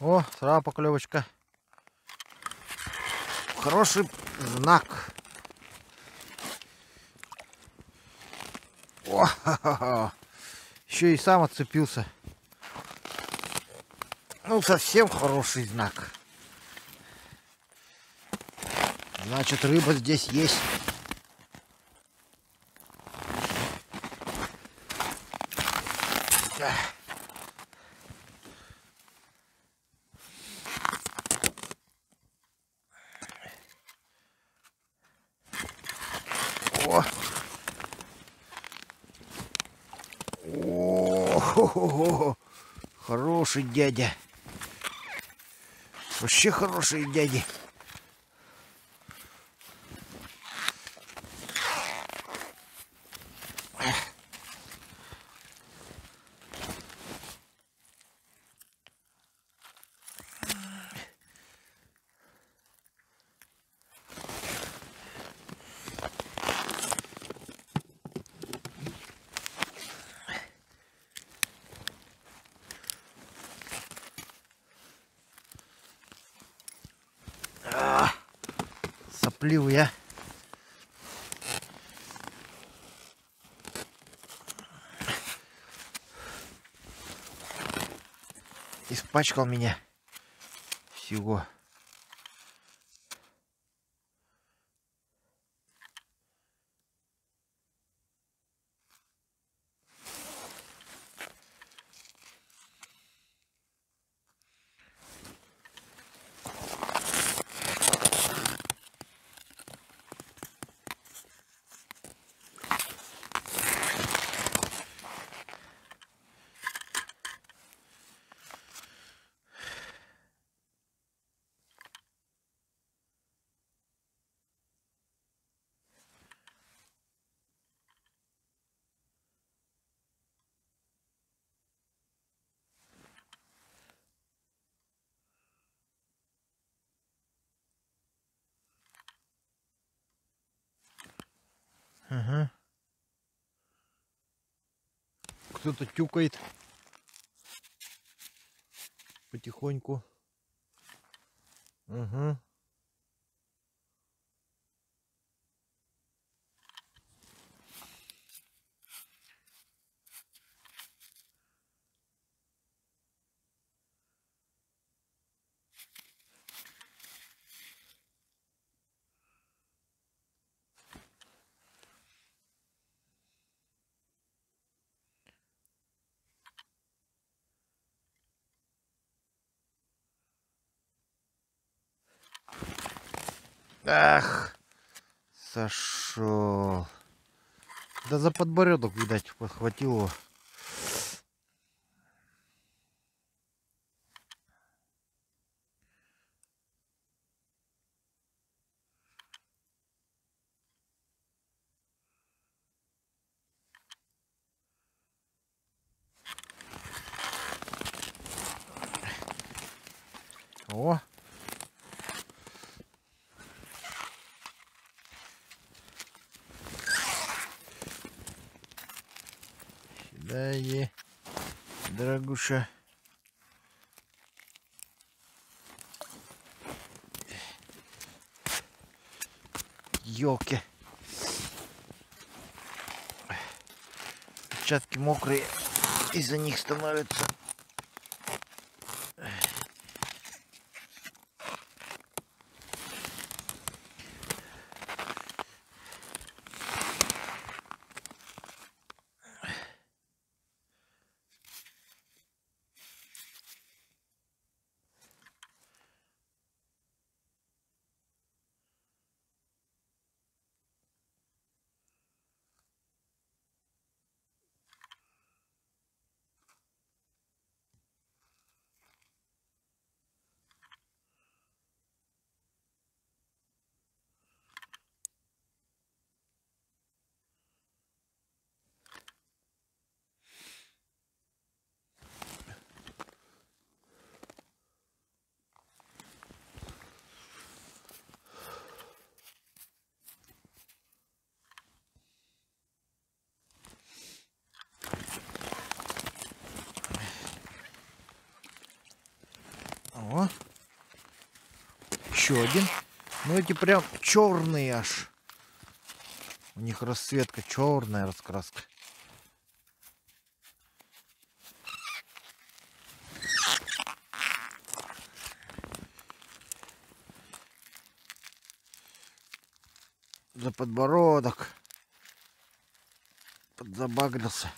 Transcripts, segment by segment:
О, сразу поклевочка. Хороший знак. О, ха-ха-ха. Еще и сам отцепился. Ну, совсем хороший знак. Значит, рыба здесь есть. О! О-хо-хо-хо. Хороший дядя. Вообще хорошие дяди. Сопливый, а. Испачкал меня всего. Ага. Кто-то тюкает потихоньку. Угу. Ах, сошел. Да за подбородок, видать, подхватил его. О! Сюда иди, дорогуша. Ёлки. Перчатки мокрые, из-за них становятся. еще один. Но эти прям черные аж. У них расцветка черная, раскраска. За подбородок. Подзабагрился.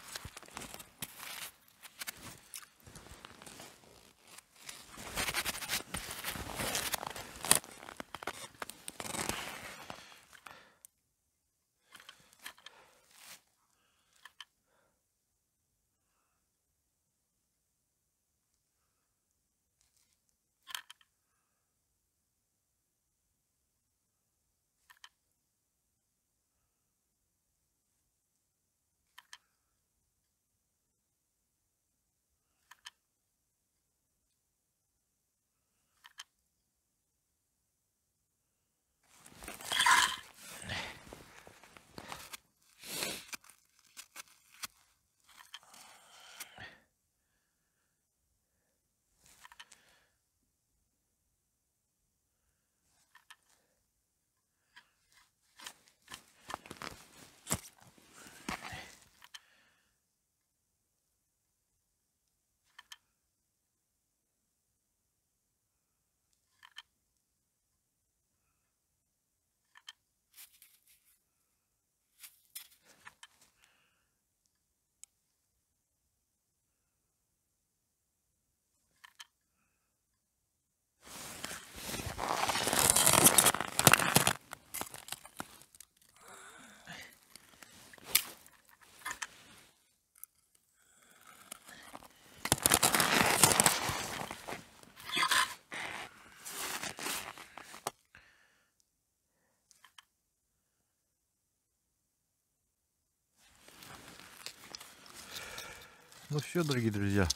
Ну все, дорогие друзья,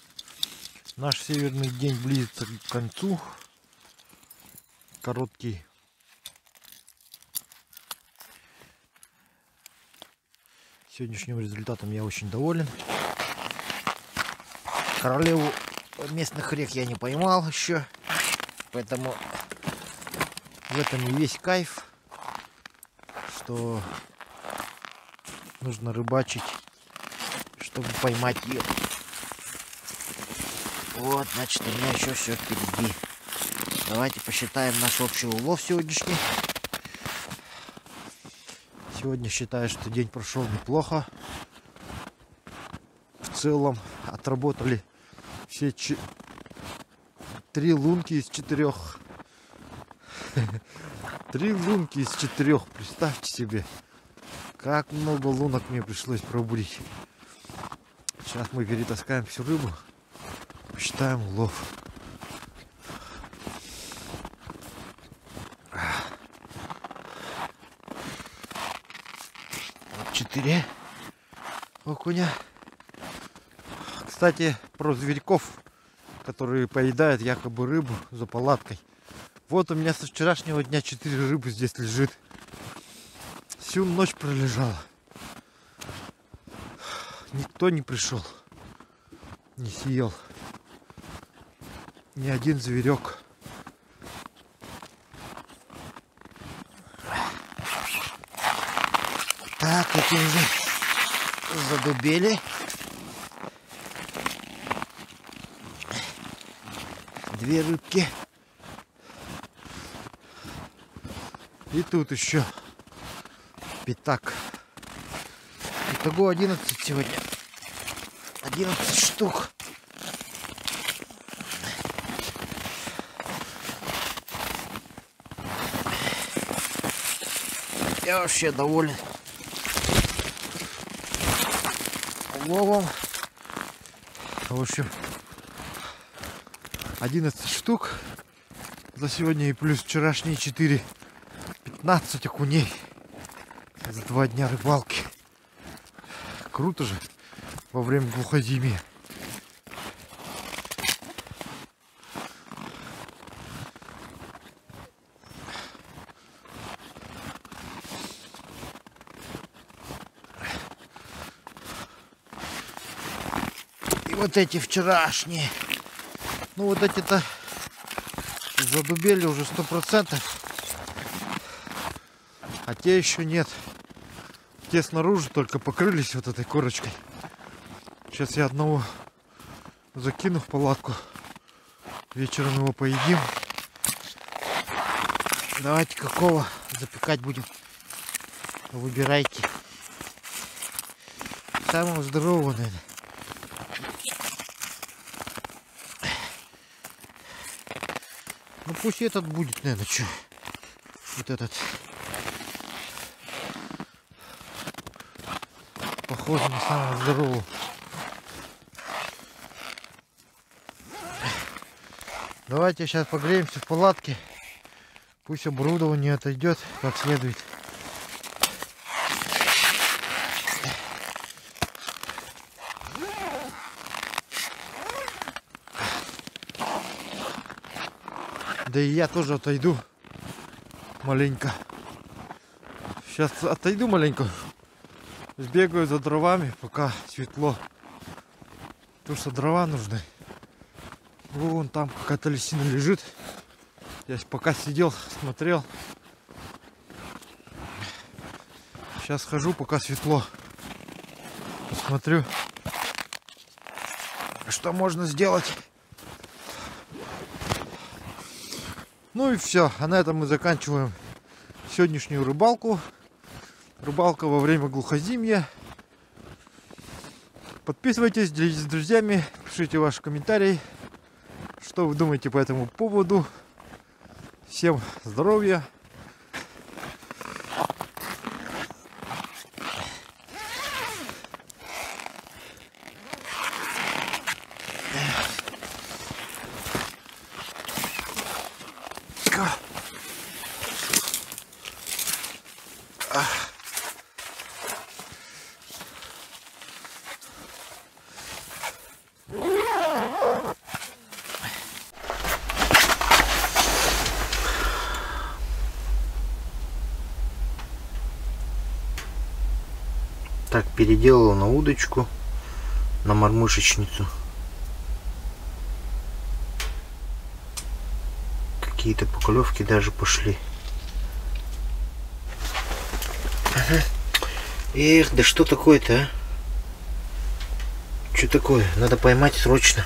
наш северный день близится к концу. Короткий. Сегодняшним результатом я очень доволен. Королеву местных рек я не поймал еще, поэтому в этом и весь кайф, что нужно рыбачить, чтобы поймать ее. Вот, значит, у меня еще все впереди. Давайте посчитаем наш общий улов сегодняшний. Сегодня считаю, что день прошел неплохо. В целом отработали все 3 лунки из 4. 3 лунки из 4. Представьте себе, как много лунок мне пришлось пробурить. Сейчас мы перетаскаем всю рыбу, посчитаем улов. 4 окуня. Кстати, про зверьков, которые поедают якобы рыбу за палаткой. Вот у меня со вчерашнего дня 4 рыбы здесь лежит. Всю ночь пролежала. Никто не пришел, не съел. Ни один зверек. Так, эти уже задубели. 2 рыбки. И тут еще пятак. Итого 11 сегодня. 11 штук. Я вообще доволен уловом. В общем, 11 штук за сегодня и плюс вчерашние 4. 15 окуней за 2 дня рыбалки. Круто же во время глухозимья. И вот эти вчерашние. Ну вот эти-то задубели уже 100%. А те еще нет. Те снаружи только покрылись вот этой корочкой. Сейчас я одного закину в палатку. Вечером его поедим. Давайте какого запекать будем. Выбирайте. Самого здорового, наверное. Ну пусть этот будет, наверное, что. Вот этот. Похоже на самого здорового. Давайте сейчас погреемся в палатке. Пусть оборудование отойдет как следует. Да и я тоже отойду маленько. Сейчас отойду маленько. Сбегаю за дровами, пока светло. Потому что дрова нужны. Вон там какая-то лисина лежит. Я пока сидел, смотрел. Сейчас хожу, пока светло. Посмотрю, что можно сделать. Ну и все. А на этом мы заканчиваем сегодняшнюю рыбалку. Рыбалка во время глухозимья. Подписывайтесь, делитесь с друзьями, пишите ваши комментарии, что вы думаете по этому поводу. Всем здоровья. Так, переделал на удочку, на мормышечницу. Какие-то поклевки даже пошли. Ага. Эх, да что такое-то, а? Что такое? Надо поймать срочно.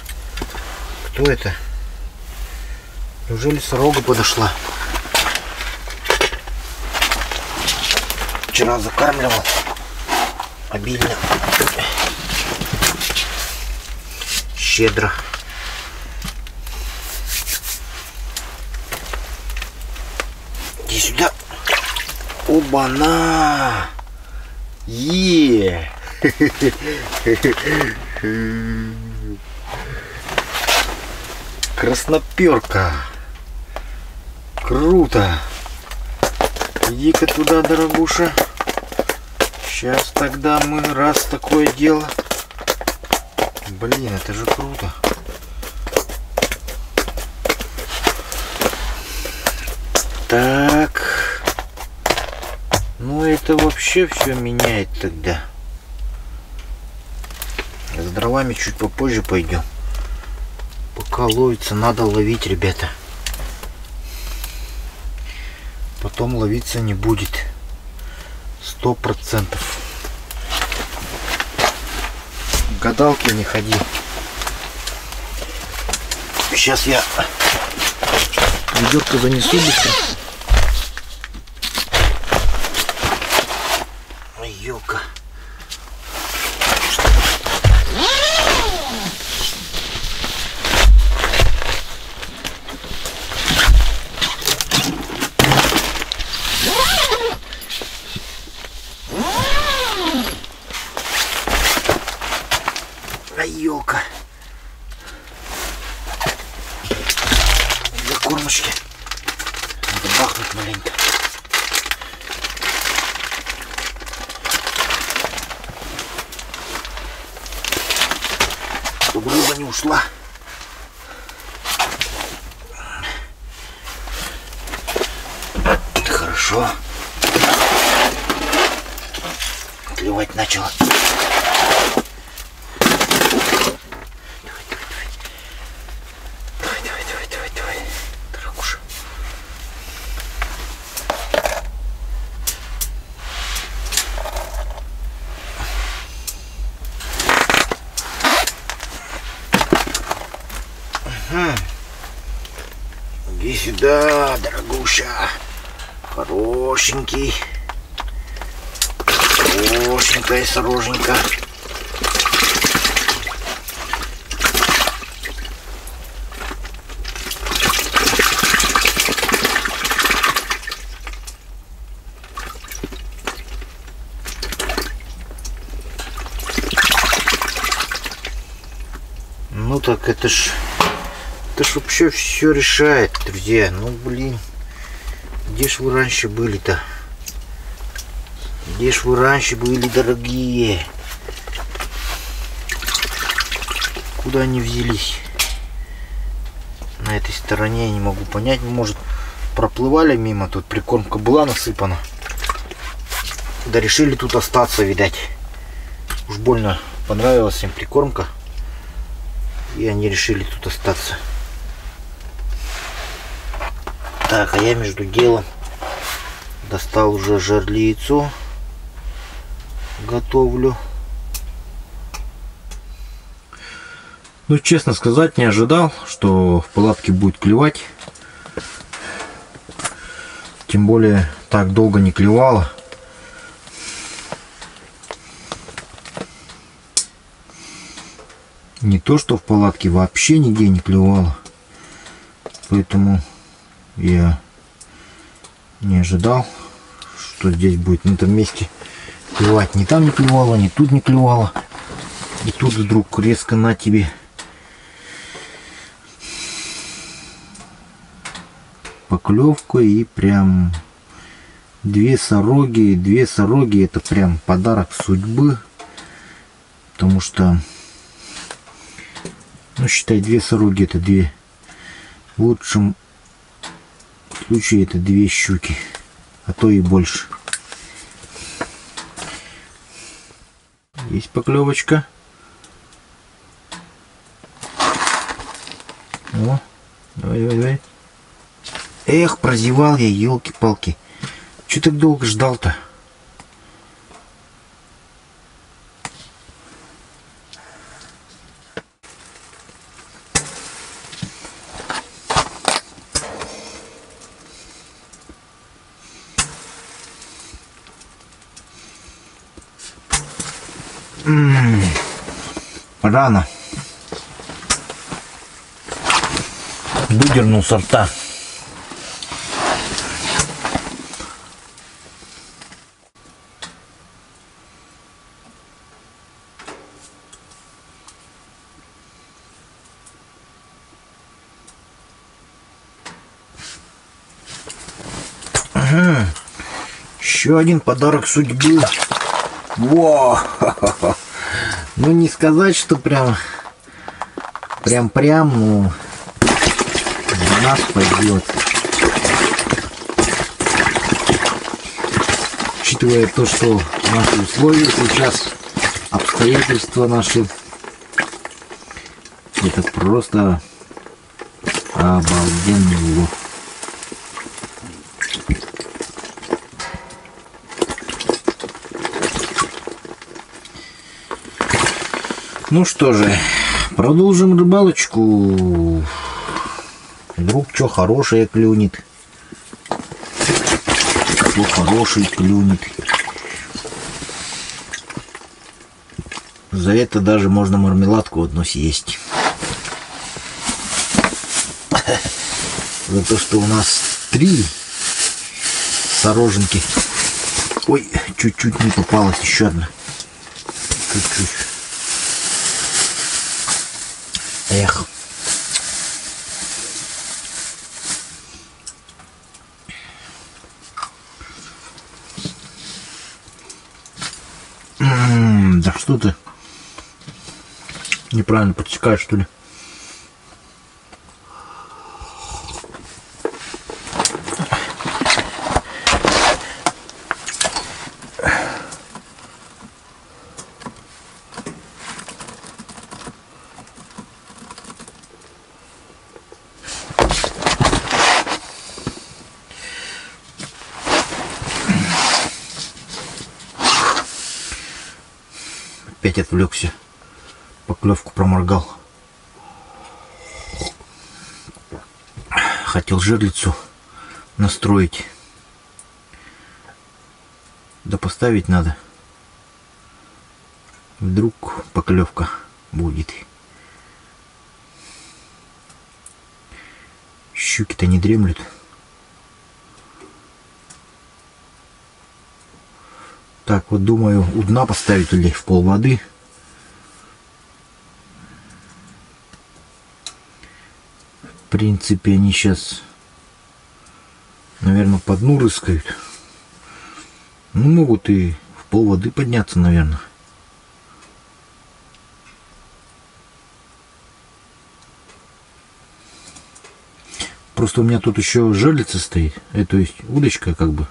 Кто это? Неужели сорога подошла? Вчера закармливал обильно, щедро. Иди сюда. Оба-на! Е! Красноперка. Круто. Иди-ка туда, дорогуша. Сейчас тогда мы раз такое дело. Блин, это же круто. Так. Ну это вообще все меняет тогда. С дровами чуть попозже пойдем. Пока ловится, надо ловить, ребята. Потом ловиться не будет. 100%. Гадалки не ходи. Сейчас я ведерко занесу быстро. Ой, ёлка. Ёлка. Для кормочки. Надо бахнуть маленько. Чтобы рыба не ушла. Это хорошо. Клевать начало. Давай, дорогуша. Иди сюда, дорогуша. Хорошенький. Хорошенькая сороженька. Ну так это ж вообще все решает, друзья. Ну блин, где ж вы раньше были-то? Где ж вы раньше были, дорогие? Куда они взялись? На этой стороне я не могу понять. Может, проплывали мимо, тут прикормка была насыпана. Да решили тут остаться, видать. Уж больно понравилась им прикормка. И они решили тут остаться. Так, а я между делом достал уже жерлицу. Готовлю. Ну, честно сказать, не ожидал, что в палатке будет клевать. Тем более, так долго не клевало. Не то, что в палатке вообще нигде не клевало. Поэтому я не ожидал, что здесь будет на этом месте клевать. Ни там не клевало, ни тут не клевало. И тут вдруг резко на тебе. Поклевка и прям две сороги. Две сороги — это прям подарок судьбы. Потому что, ну, считай, две сороги — это две. В лучшем случае это две щуки, а то и больше. Есть поклевочка. О, давай, давай, давай. Эх, прозевал я, елки-палки. Че так долго ждал-то? Рано. Выдернул со рта. Еще один подарок судьбы. Во! Ну, не сказать, что прям, ну, за нас пойдет. Учитывая то, что наши условия сейчас, обстоятельства наши, это просто обалденный улов. Ну что же, продолжим рыбалочку. Вдруг что хорошее клюнет. Что хороший клюнет. За это даже можно мармеладку одну съесть. За то, что у нас 3 сороженки. Ой, чуть-чуть не попалась еще одна. Чуть-чуть. Эх. Да что ты неправильно подсекаешь, что ли? Опять отвлекся, поклевку проморгал. хотел жерлицу настроить. Да поставить надо. Вдруг поклевка будет. Щуки-то не дремлют. Так, вот думаю, у дна поставить или в пол воды. В принципе, они сейчас, наверное, по дну рыскают. Ну, могут и в пол воды подняться, наверное. Просто у меня тут еще жерлица стоит. То есть удочка, как бы,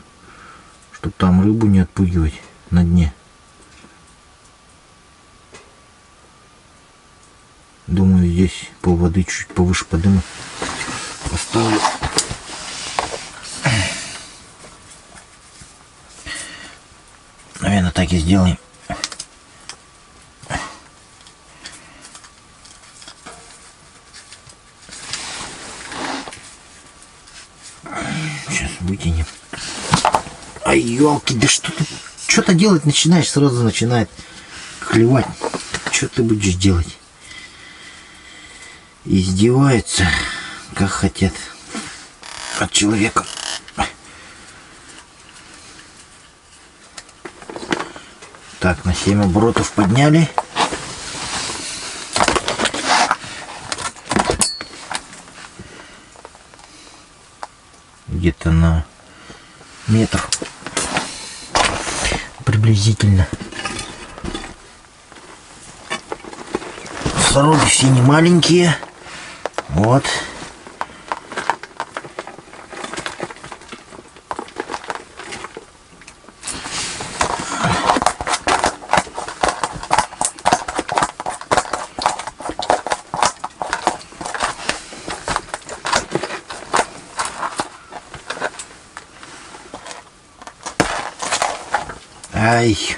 чтобы там рыбу не отпугивать на дне. Думаю, здесь пол воды чуть повыше подыму. Поставлю. Наверное, так и сделаем. Сейчас вытянем. Ай, елки, да что ты? Что-то делать начинаешь, сразу начинает клевать. Что ты будешь делать? Издеваются, как хотят, от человека. Так, на 7 оборотов подняли. Где-то на метр приблизительно. Сороги все не маленькие. Вот. Ай.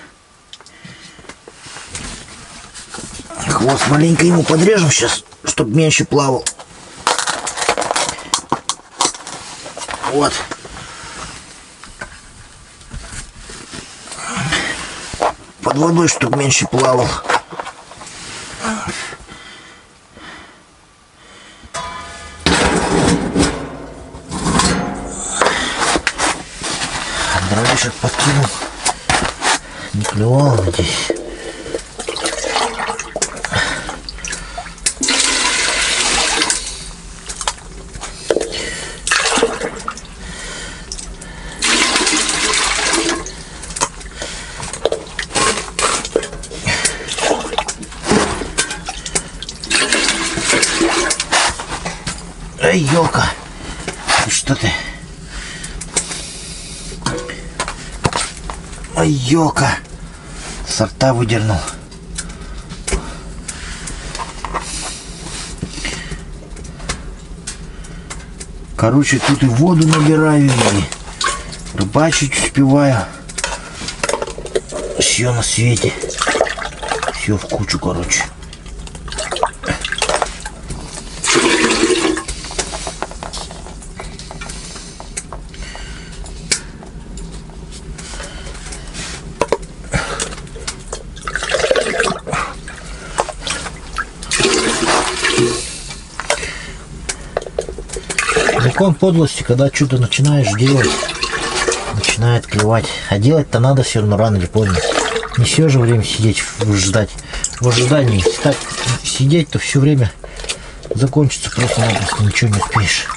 Хвост маленько ему подрежем сейчас, чтобы меньше плавал. Вот. Под водой, чтобы меньше плавал. Дровишек подкинул. Не клевал, надеюсь. Эй, елка, что ты? Ой, елка, сорта выдернул. Короче, тут и воду набираю, и рыбачить успеваю. Все на свете. Все в кучу, короче. Закон подлости, когда что-то начинаешь делать, начинает клевать. А делать-то надо все равно рано или поздно. Не все же время сидеть, ждать. В ожидании. Если так сидеть, то все время закончится просто-напросто, ничего не успеешь.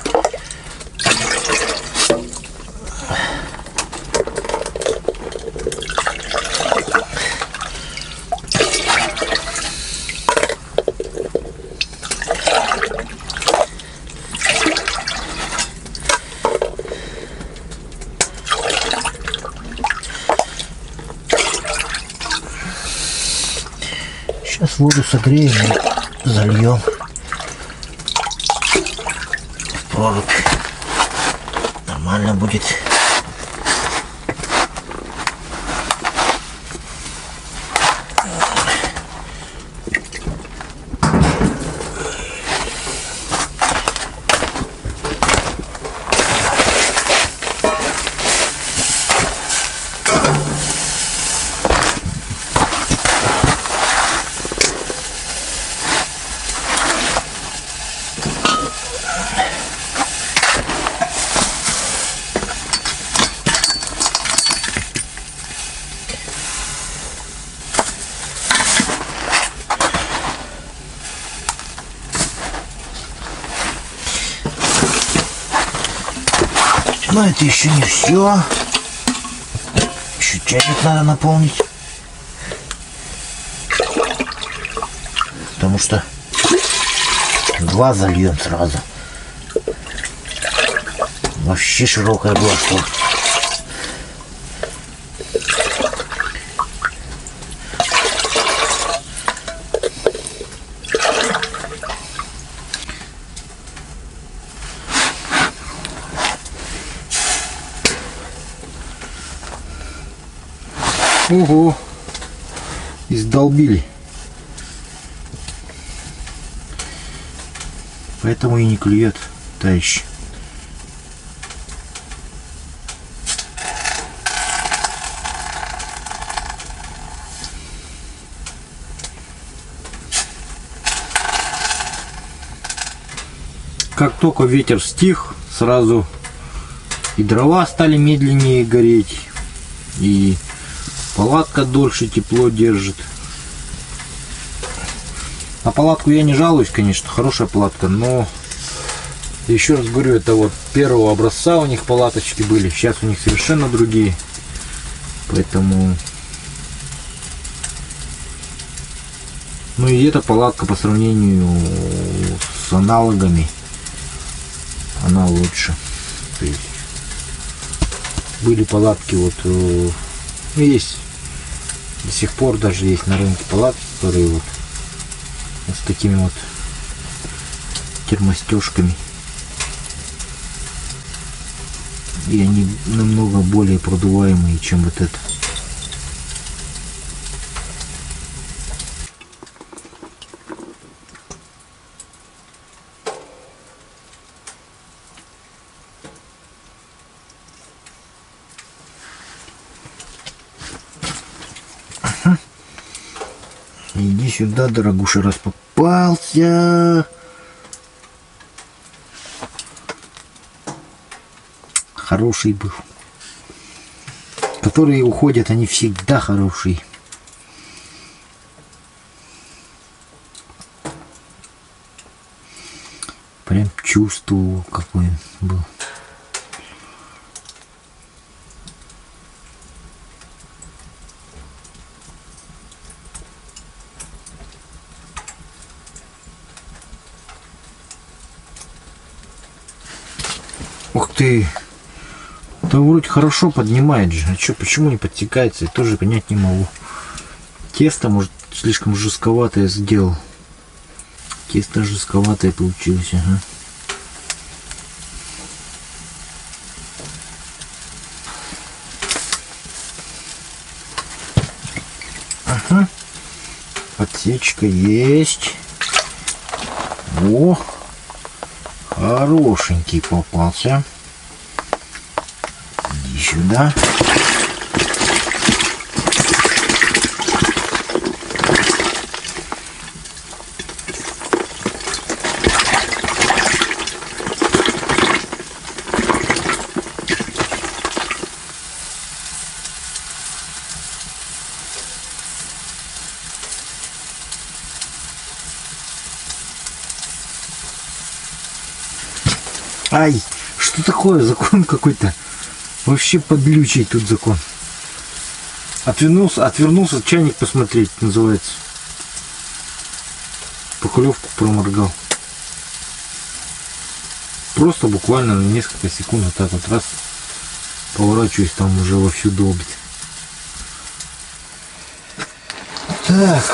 Сейчас воду согреем и зальем в прорубь. Нормально будет. Но это еще не все. Еще чайник надо наполнить. Потому что 2 зальем сразу. Вообще широкая глазка. Ого, издолбили. Поэтому и не клюет, товарищ. Как только ветер стих, сразу и дрова стали медленнее гореть, и палатка дольше тепло держит. На палатку я не жалуюсь, конечно, хорошая палатка, но еще раз говорю, это вот первого образца у них палаточки были, сейчас у них совершенно другие, поэтому, ну и эта палатка по сравнению с аналогами, она лучше. То есть были палатки вот, есть до сих пор даже есть на рынке палатки, которые вот с такими вот термостежками, и они намного более продуваемые, чем вот это. Иди сюда, дорогуша, раз попался. Хороший был. Которые уходят, они всегда хорошие. Прям чувствовал, какой он был. Ух ты! Да вроде хорошо поднимает же. А чё, почему не подтекается? Я тоже понять не могу. Тесто, может, слишком жестковатое сделал. Тесто жестковатое получилось, ага. Ага. Подсечка есть. О! Хорошенький попался. Иди сюда. Ай, что такое? Закон какой-то. Вообще подлючий тут закон. Отвернулся чайник посмотреть, называется. Поклевку проморгал. Просто буквально на несколько секунд вот так вот раз поворачиваюсь, там уже вовсю долбит. Так.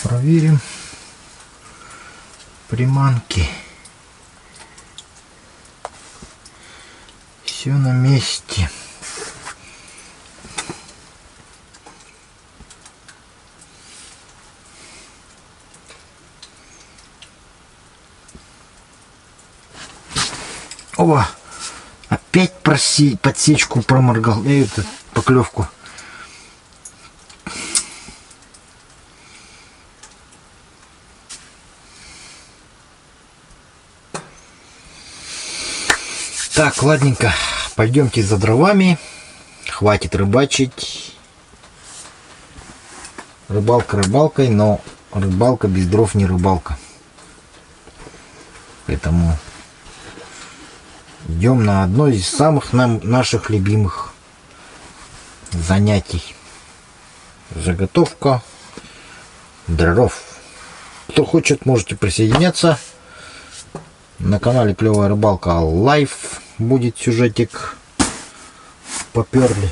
Проверим приманки. Все на месте. Оба! Опять подсечку проморгал. Это поклевку. Так, ладненько, пойдемте за дровами. Хватит рыбачить. Рыбалка рыбалкой, но рыбалка без дров не рыбалка. Поэтому идем на одно из самых наших любимых занятий. Заготовка дров. Кто хочет, можете присоединяться. На канале Клевая Рыбалка лайв будет сюжетик. Поперли.